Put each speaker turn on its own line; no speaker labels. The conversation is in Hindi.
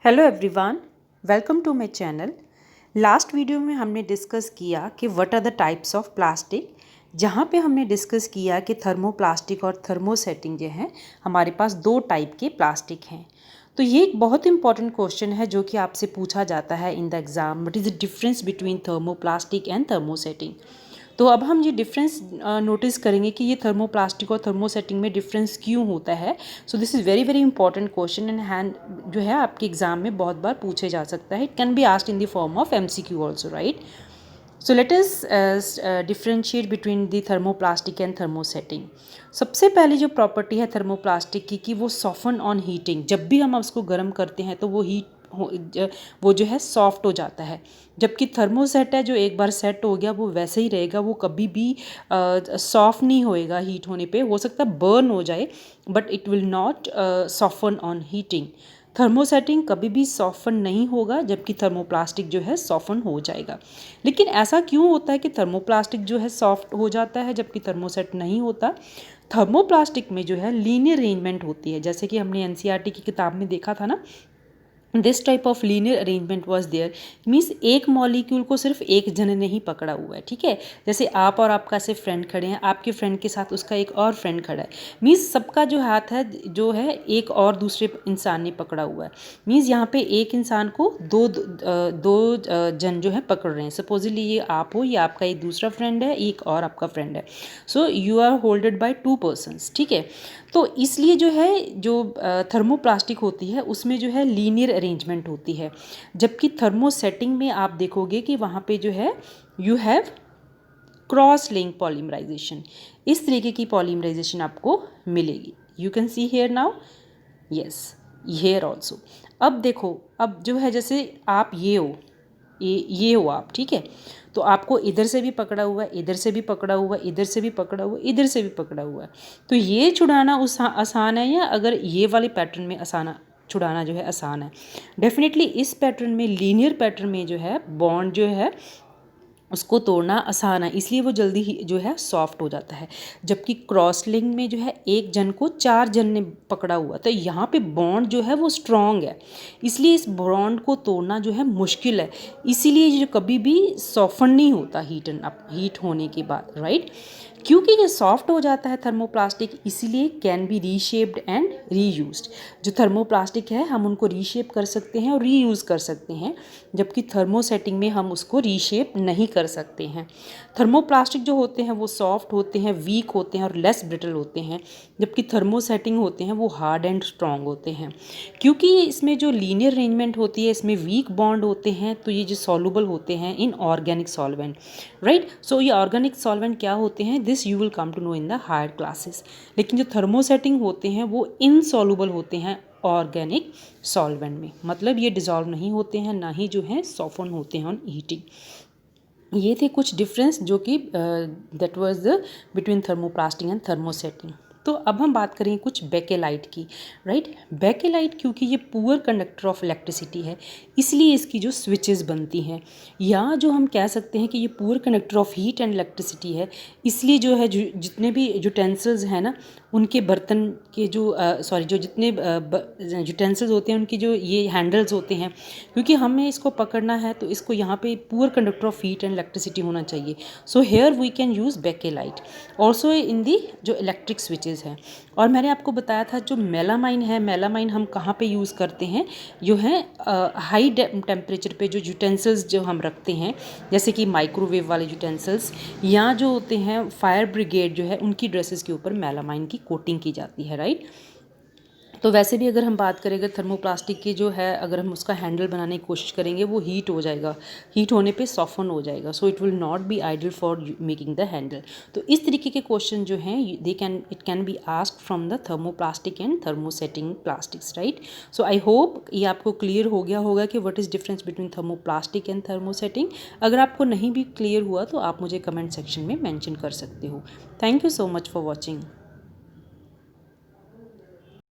Hello everyone, welcome to my channel. Last video में हमने डिस्कस किया कि what are the types of plastic, जहाँ पे हमने डिस्कस किया कि थर्मोप्लास्टिक और थर्मोसेटिंग जो है हमारे पास दो टाइप के प्लास्टिक हैं। तो ये एक बहुत इंपॉर्टेंट क्वेश्चन है जो कि आपसे पूछा जाता है in the exam, what is the difference between thermoplastic and thermosetting. तो अब हम ये डिफरेंस नोटिस करेंगे कि ये थर्मोप्लास्टिक और थर्मोसेटिंग में डिफरेंस क्यों होता है। So this is very very important question and hand जो है आपके एग्जाम में बहुत बार पूछे जा सकता है। It can be asked in the form of MCQ also, right. So let us differentiate between the thermoplastic and thermosetting. सबसे पहली जो प्रॉपर्टी है थर्मोप्लास्टिक की कि वो सॉफ्टन ऑन हीटिंग, जब भी हम उसको गर्म करते हैं तो वो जो है सॉफ्ट हो जाता है। जबकि थर्मोसेट है जो एक बार सेट हो गया वो वैसे ही रहेगा, वो कभी भी सॉफ्ट नहीं होएगा हीट होने पे। हो सकता है बर्न हो जाए but it will not soften on heating. Thermosetting कभी भी सॉफ्टन नहीं होगा जबकि थर्मोप्लास्टिक जो है सॉफ्टन हो जाएगा। लेकिन ऐसा क्यों होता है कि थर्मोप्लास्टिक जो है सॉफ्ट हो जाता है जबकि थर्मोसेट नहीं होता? थर्मोप्लास्टिक में जो है लीनियर अरेंजमेंट होती है, जैसे कि हमने NCERT की किताब में देखा था ना। This type of linear arrangement was there, means एक मॉलिक्यूल को सिर्फ एक जन ने ही पकड़ा हुआ है, ठीक है। जैसे आप और आपका से फ्रेंड खड़े हैं, आपके फ्रेंड के साथ उसका एक और फ्रेंड खड़ा है, मीन्स सबका जो हाथ है जो है एक और दूसरे इंसान ने पकड़ा हुआ है। मीन्स यहाँ पे एक इंसान को दो जन जो है पकड़ रहे हैं। सपोजली ये आप हो, ये आपका एक दूसरा फ्रेंड है, एक और आपका फ्रेंड है। So you are holded by two persons, ठीक है। तो इसलिए जो है जो थर्मोप्लास्टिक होती है उसमें जो है लीनियर अरेंजमेंट होती है। जबकि थर्मोसेटिंग में आप देखोगे कि वहाँ पे जो है you have cross link polymerisation. इस तरीके की पॉलीमराइजेशन आपको मिलेगी। You can see here now, yes, here also. अब देखो, अब जो है जैसे आप ये हो, ये हो आप, ठीक है। तो आपको इधर से भी पकड़ा हुआ है, इधर से भी पकड़ा हुआ है, इधर से भी पकड़ा हुआ है, इधर से भी पकड़ा हुआ है। तो ये छुड़ाना आसान है, या अगर ये वाले पैटर्न में छुड़ाना जो है आसान है? डेफिनेटली इस पैटर्न में, लीनियर पैटर्न में जो है बॉन्ड जो है उसको तोड़ना आसान है, इसलिए वो जल्दी ही जो है सॉफ्ट हो जाता है। जबकि क्रॉस लिंक में जो है एक जन को चार जन ने पकड़ा हुआ, तो यहाँ पे बॉन्ड जो है वो स्ट्रॉन्ग है, इसलिए इस बॉन्ड को तोड़ना जो है मुश्किल है। इसीलिए जो कभी भी सॉफ्टन नहीं होता हीट होने के बाद, राइट। क्योंकि ये सॉफ्ट हो जाता है थर्मोप्लास्टिक, इसीलिए can be reshaped and reused. जो थर्मोप्लास्टिक है हम उनको रीशेप कर सकते हैं और रीयूज़ कर सकते हैं, जबकि थर्मोसेटिंग में हम उसको रीशेप नहीं कर सकते हैं। थर्मोप्लास्टिक जो होते हैं वो सॉफ्ट होते हैं, वीक होते हैं और लेस ब्रिटल होते हैं, जबकि थर्मोसेटिंग होते हैं वो हार्ड एंड स्ट्रॉन्ग होते हैं। क्योंकि इसमें जो लीनियर अरेंजमेंट होती है, इसमें वीक बॉन्ड होते हैं, तो ये जो सॉल्युबल होते हैं in organic solvent, right. So ये ऑर्गेनिक सॉल्वेंट क्या होते हैं, this you will come to know in the higher classes. लेकिन जो थर्मोसेटिंग होते हैं वो इनसॉल्युबल होते हैं ऑर्गेनिक सॉल्वेंट में, मतलब ये डिज़ोल्व नहीं होते हैं, ना ही जो है सॉफ्टन होते हैं ऑन हीटिंग। ये थे कुछ डिफरेंस जो कि that was the between thermoplastic and thermosetting. तो अब हम बात करेंगे कुछ बेकेलाइट की, राइट। बेकेलाइट क्योंकि ये पुअर कंडक्टर ऑफ इलेक्ट्रिसिटी है, इसलिए इसकी जो स्विचेस बनती हैं, या जो हम कह सकते हैं कि ये poor conductor of heat and electricity है, इसलिए जो है जितने भी यूटेंसिल्स हैं ना, उनके बर्तन के जो जितने यूटेंसिल्स होते हैं उनकी जो ये हैंडल्स होते हैं, क्योंकि हमें इसको पकड़ना है तो इसको यहाँ पे poor conductor of heat and electricity होना चाहिए। So here we can use bakelite also in the जो इलेक्ट्रिक स्विचेस हैं। और मैंने आपको बताया था जो मेलामाइन है, मेलामाइन हम कहाँ पे यूज़ करते हैं, जो है हाई टेम्परेचर पे जो यूटेंसिल्स जो हम रखते हैं, जैसे कि माइक्रोवेव वाले यूटेंसिल्स, या जो होते हैं फायर ब्रिगेड जो है उनकी ड्रेसेस के ऊपर मेलामाइन की कोटिंग की जाती है, राइट। तो वैसे भी अगर हम बात करें, अगर थर्मोप्लास्टिक की जो है अगर हम उसका हैंडल बनाने की कोशिश करेंगे वो हीट हो जाएगा, हीट होने पे सॉफ्टन हो जाएगा, so it will not be ideal for making the handle. तो इस तरीके के क्वेश्चन जो हैं it can be asked from the thermoplastic and thermosetting plastics, right. So I hope ये आपको क्लियर हो गया होगा कि what is difference between thermoplastic and thermosetting. अगर आपको नहीं भी क्लियर हुआ तो आप मुझे कमेंट सेक्शन में मैंशन कर सकते हो। Thank you so much for watching.